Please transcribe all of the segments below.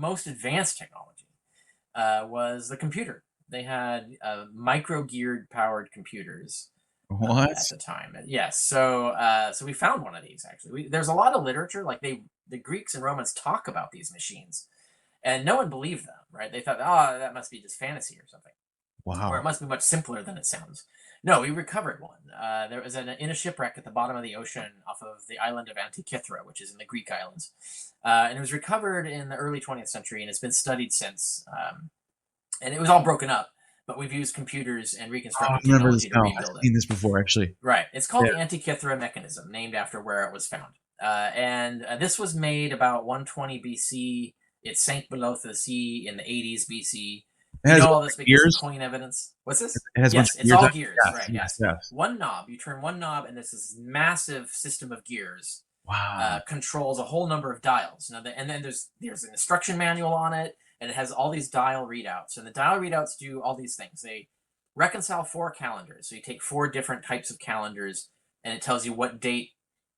most advanced technology was the computer. They had micro-geared powered computers What? at the time. Yes, so we found one of these actually. There's a lot of literature, like the Greeks and Romans talk about these machines, and no one believed them, right? They thought, oh, that must be just fantasy or something, or it Wow. must be much simpler than it sounds. No, we recovered one. There was in a shipwreck at the bottom of the ocean off of the island of Antikythera, which is in the Greek islands, and it was recovered in the early 20th century, and it's been studied since. And it was all broken up, but we've used computers and Oh, I reconstructed remember this technology to now. I've rebuild it. seen this before, actually. Right. It's called Yeah. the Antikythera mechanism, named after where it was found. And this was made about 120 BC. It sank below the sea in the 80s BC. It We has know a bunch all this of because of gears. coin evidence. What's this? It has a bunch Yes, of it's gears on all it. gears. Yes, Right. yes, Yes. yes. One knob. You turn one knob, and this massive system of gears Wow. controls a whole number of dials. Now, and then there's an instruction manual on it, and it has all these dial readouts. And the dial readouts do all these things. They reconcile four calendars. So you take four different types of calendars, and it tells you what date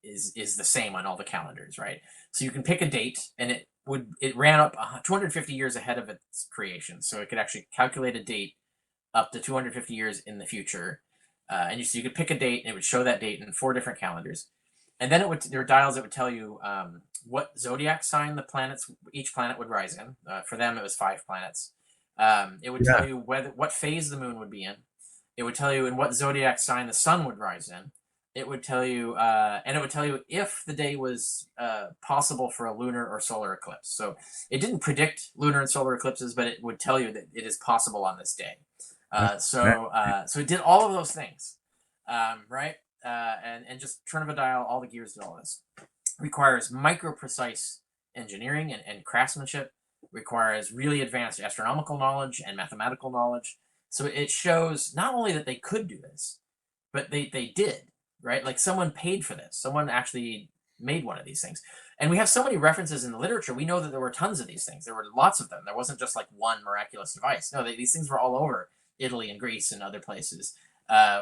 is the same on all the calendars, right? So you can pick a date, and it ran up 250 years ahead of its creation, so it could actually calculate a date up to 250 years in the future. So you could pick a date, and it would show that date in four different calendars. And then there were dials that would tell you what zodiac sign each planet would rise in. For them, it was five planets. It would Yeah. tell you what phase the moon would be in. It would tell you in what zodiac sign the sun would rise in. It would tell you, and it would tell you if the day was possible for a lunar or solar eclipse. So it didn't predict lunar and solar eclipses, but it would tell you that it is possible on this day. That's So it did all of those things, right? And just turn of a dial, all the gears did all this. Requires micro precise engineering and craftsmanship. Requires really advanced astronomical knowledge and mathematical knowledge. So it shows not only that they could do this, but they did, right? Like someone paid for this. Someone actually made one of these things. And we have so many references in the literature. We know that there were tons of these things. There were lots of them. There wasn't just like one miraculous device. No, these things were all over Italy and Greece and other places.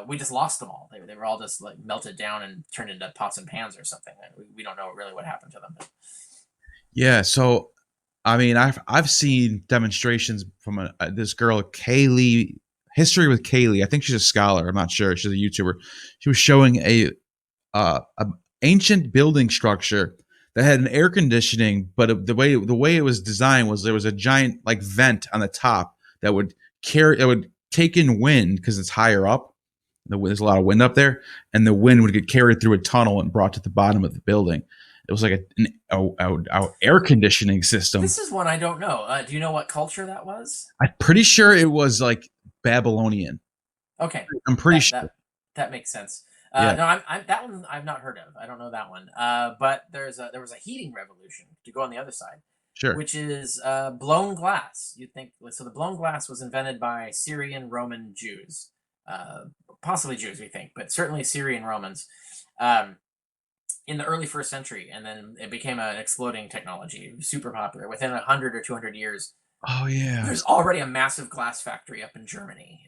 We just lost them all. They were all just like melted down and turned into pots and pans or something. We don't know really what happened to them. Yeah. So, I mean, I've seen demonstrations from this girl, Kaylee. History with Kaylee. I think she's a scholar. I'm not sure. She's a YouTuber. She was showing a ancient building structure that had an air conditioning, but the way it was designed was there was a giant like vent on the top that would take in wind because it's higher up. There's a lot of wind up there, and the wind would get carried through a tunnel and brought to the bottom of the building. It was like a air conditioning system. This is one I don't know. Do you know what culture that was? I'm pretty sure it was like Babylonian. Okay, I'm pretty that sure. that that makes sense. Yeah, No, I'm that one I've not heard of. I don't know that one. But there was a heating revolution to go on the other side, sure. which is blown glass. You'd think so. The blown glass was invented by Syrian Roman Jews, uh, possibly Jews, we think, but certainly Syrian Romans. Um, in the early first century, and then it became an exploding technology, super popular. Within 100 or 200 years, Oh yeah. there's already a massive glass factory up in Germany.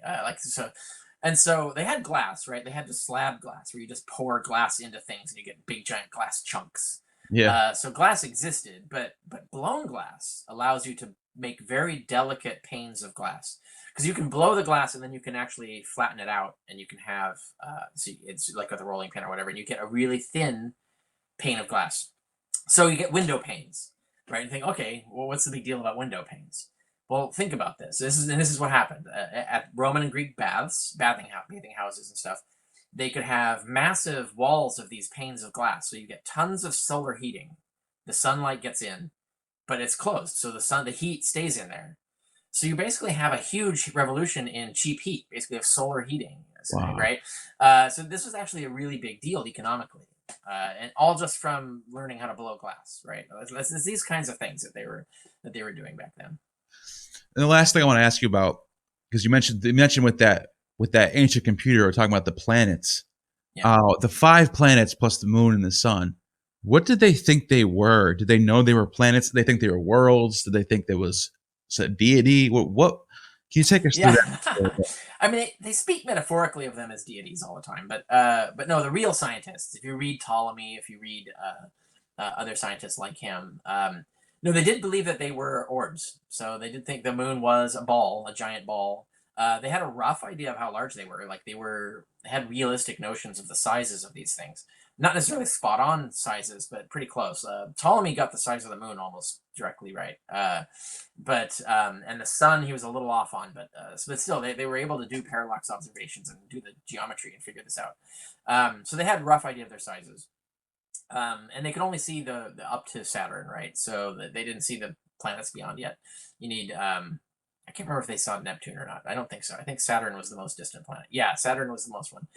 So they had glass, right? They had the slab glass where you just pour glass into things and you get big giant glass chunks. Yeah. So glass existed, but blown glass allows you to make very delicate panes of glass because you can blow the glass and then you can actually flatten it out and you can have it's like with a rolling pin or whatever, and you get a really thin pane of glass. So you get window panes, right? And think, okay, well, what's the big deal about window panes? Well, think about this. This is what happened at Roman and Greek bathing houses and stuff. They could have massive walls of these panes of glass, so you get tons of solar heating. The sunlight gets in, but it's closed, so the heat stays in there. So you basically have a huge revolution in cheap heat. Basically, have solar heating, Wow. right? So this was actually a really big deal economically, and all just from learning how to blow glass, right? It's these kinds of things that they were doing back then. And the last thing I want to ask you about, because you mentioned with that ancient computer, we're talking about the planets. Yeah. The five planets plus the moon and the sun. What did they think they were? Did they know they were planets? Did they think they were worlds? Did they think there was a deity? What can you take us through Yeah. that? I mean, they speak metaphorically of them as deities all the time, but no, the real scientists. If you read Ptolemy, if you read other scientists like him, No, they did believe that they were orbs. So they did think the moon was a ball, a giant ball. They had a rough idea of how large they were. Like they had realistic notions of the sizes of these things. Not necessarily spot on sizes, but pretty close. Ptolemy got the size of the moon almost directly right. And the sun he was a little off on, but still they were able to do parallax observations and do the geometry and figure this out. So they had a rough idea of their sizes. And they could only see the up to Saturn, right? So they didn't see the planets beyond yet. You need I can't remember if they saw Neptune or not. I don't think so. I think Saturn was the most distant planet. Yeah, Saturn was the most one.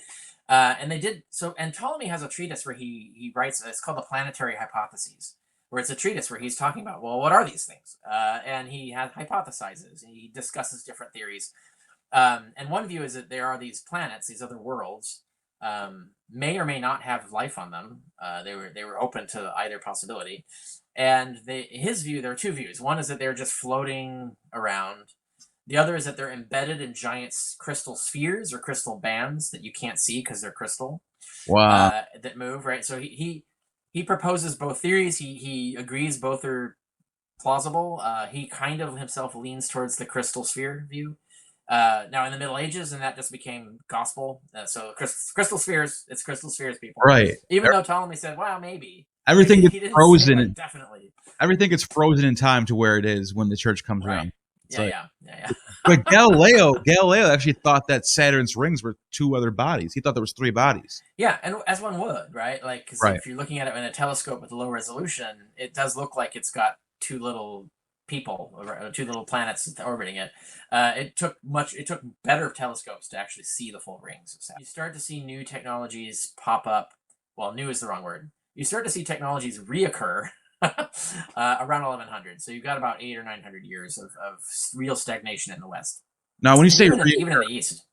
And they did so. And Ptolemy has a treatise where he writes. It's called the Planetary Hypotheses, where it's a treatise where he's talking about, well, what are these things? And he has hypothesizes. And he discusses different theories. And one view is that there are these planets, these other worlds, may or may not have life on them. They were open to either possibility. And his view, there are two views. One is that they're just floating around. The other is that they're embedded in giant crystal spheres or crystal bands that you can't see because they're crystal. Wow. That move, right? So he proposes both theories. He agrees both are plausible. He kind of himself leans towards the crystal sphere view. Now in the Middle Ages, and that just became gospel. So crystal spheres, it's crystal spheres, people. Right. Even though Ptolemy said, "Well, maybe." Everything He gets didn't say, frozen. like, definitely. Everything gets frozen in time to where it is when the church comes Right. around. Yeah. But Galileo actually thought that Saturn's rings were two other bodies. He thought there was three bodies. Yeah, and as one would, right? Like, because Right. if you're looking at it in a telescope with low resolution, it does look like it's got two little people, or two little planets orbiting it. It took better telescopes to actually see the full rings of Saturn. You start to see new technologies pop up. Well, new is the wrong word. You start to see technologies reoccur around 1100. So you've got about 800 or 900 years of real stagnation in the West. Now, when you say even in the East.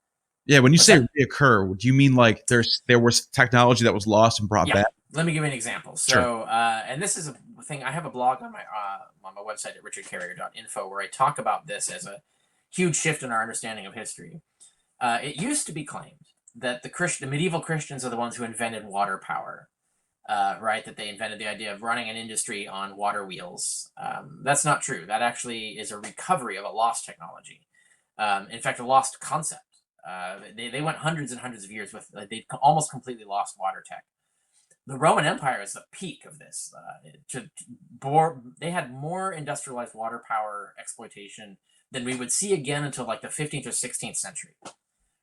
yeah, when you What's say that? reoccur, do you mean like there was technology that was lost and brought Yeah. back? Let me give you an example. So, Sure. And this is a thing. I have a blog on my website at richardcarrier.info where I talk about this as a huge shift in our understanding of history. It used to be claimed that the medieval Christians are the ones who invented water power. Right, that they invented the idea of running an industry on water wheels. That's not true. That actually is a recovery of a lost technology. In fact, a lost concept. They went hundreds and hundreds of years with they almost completely lost water tech. The Roman Empire is the peak of this. They had more industrialized water power exploitation than we would see again until like the 15th or 16th century.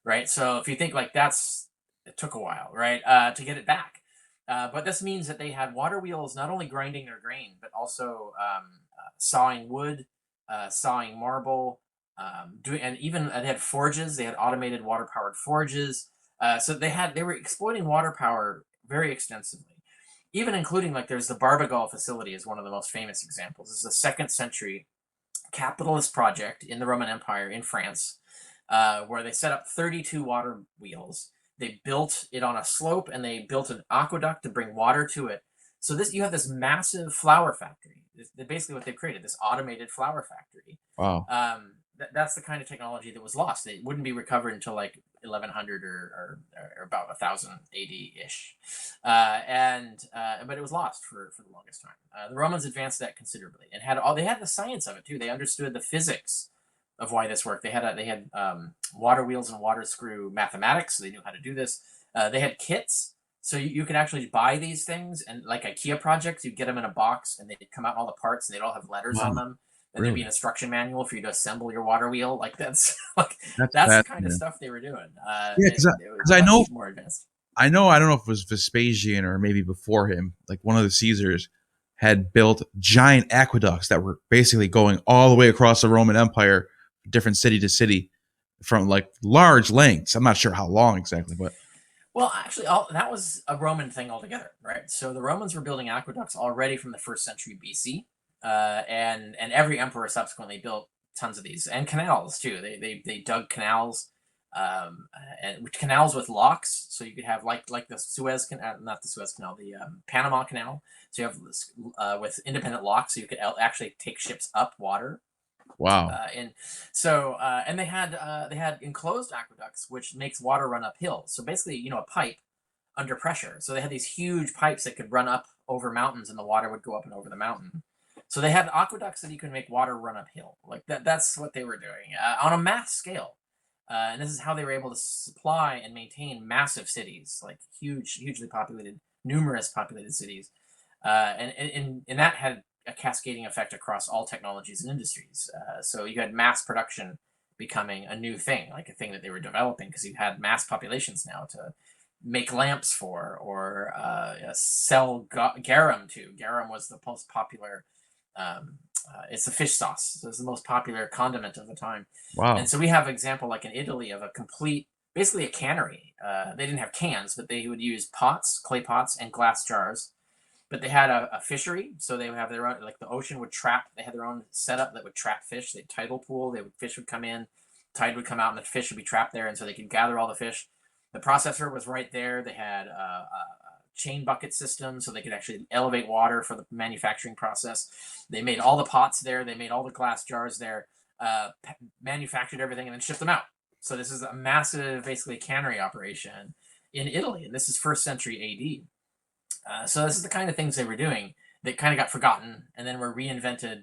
Right, so if you think like it took a while, right, to get it back. But this means that they had water wheels not only grinding their grain, but also sawing wood, sawing marble, and even they had forges. They had automated water-powered forges. So they were exploiting water power very extensively, even including like there's the Barbagal facility is one of the most famous examples. This is a second century capitalist project in the Roman Empire in France, where they set up 32 water wheels. They built it on a slope and they built an aqueduct to bring water to it. So you have this massive flour factory. Basically what they've created, this automated flour factory. Wow. That's the kind of technology that was lost. It wouldn't be recovered until like 1100 or about 1000 AD-ish. But it was lost for the longest time. The Romans advanced that considerably and they had the science of it too. They understood the physics of why this worked. They had water wheels and water screw mathematics, so they knew how to do this. They had kits, so you could actually buy these things, and like IKEA projects, you'd get them in a box, and they'd come out in all the parts, and they'd all have letters on them. And there'd be an instruction manual for you to assemble your water wheel. Like that's the kind of stuff they were doing. Yeah, because I know more advanced. I don't know if it was Vespasian or maybe before him, like one of the Caesars had built giant aqueducts that were basically going all the way across the Roman Empire, different city to city, from like large lengths. I'm not sure how long exactly, but well, actually, that was a Roman thing altogether, right? So the Romans were building aqueducts already from the first century BC, and every emperor subsequently built tons of these, and canals too. They dug canals, and canals with locks, so you could have like the Suez Canal, not the Suez Canal, the Panama Canal. So you have this, with independent locks, so you could actually take ships up water. wow. And they had enclosed aqueducts, which makes water run uphill. So basically, a pipe under pressure. So they had these huge pipes that could run up over mountains, and the water would go up and over the mountain. So they had aqueducts that you can make water run uphill. Like that's what they were doing on a mass scale. And this is how they were able to supply and maintain massive cities, like hugely populated, numerous populated cities. And that had a cascading effect across all technologies and industries. So you had mass production becoming a new thing, like a thing that they were developing, because you had mass populations now to make lamps for, or sell garum to. Garum was the most popular. It's a fish sauce. So it's the most popular condiment of the time. And Wow. so we have an example like in Italy of a complete, basically a cannery. They didn't have cans, but they would use pots, clay pots, and glass jars. But they had a fishery, so they would have their own, like the ocean would trap. They had their own setup that would trap fish. They had tidal pool. Fish would come in, tide would come out, and the fish would be trapped there, and so they could gather all the fish. The processor was right there. They had a chain bucket system, so they could actually elevate water for the manufacturing process. They made all the pots there. They made all the glass jars there. Manufactured everything and then shipped them out. So this is a massive, basically, cannery operation in Italy, and this is first century AD. So this is the kind of things they were doing that kind of got forgotten and then were reinvented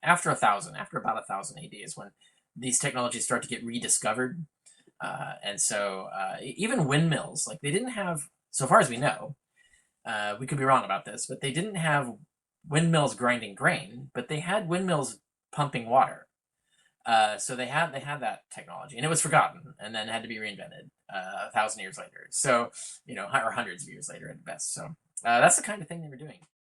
after about 1000 AD is when these technologies start to get rediscovered. And so even windmills, like they didn't have, so far as we know, we could be wrong about this, but they didn't have windmills grinding grain, but they had windmills pumping water. So they had that technology, and it was forgotten, and then had to be reinvented 1,000 years later. So or hundreds of years later at best. So that's the kind of thing they were doing.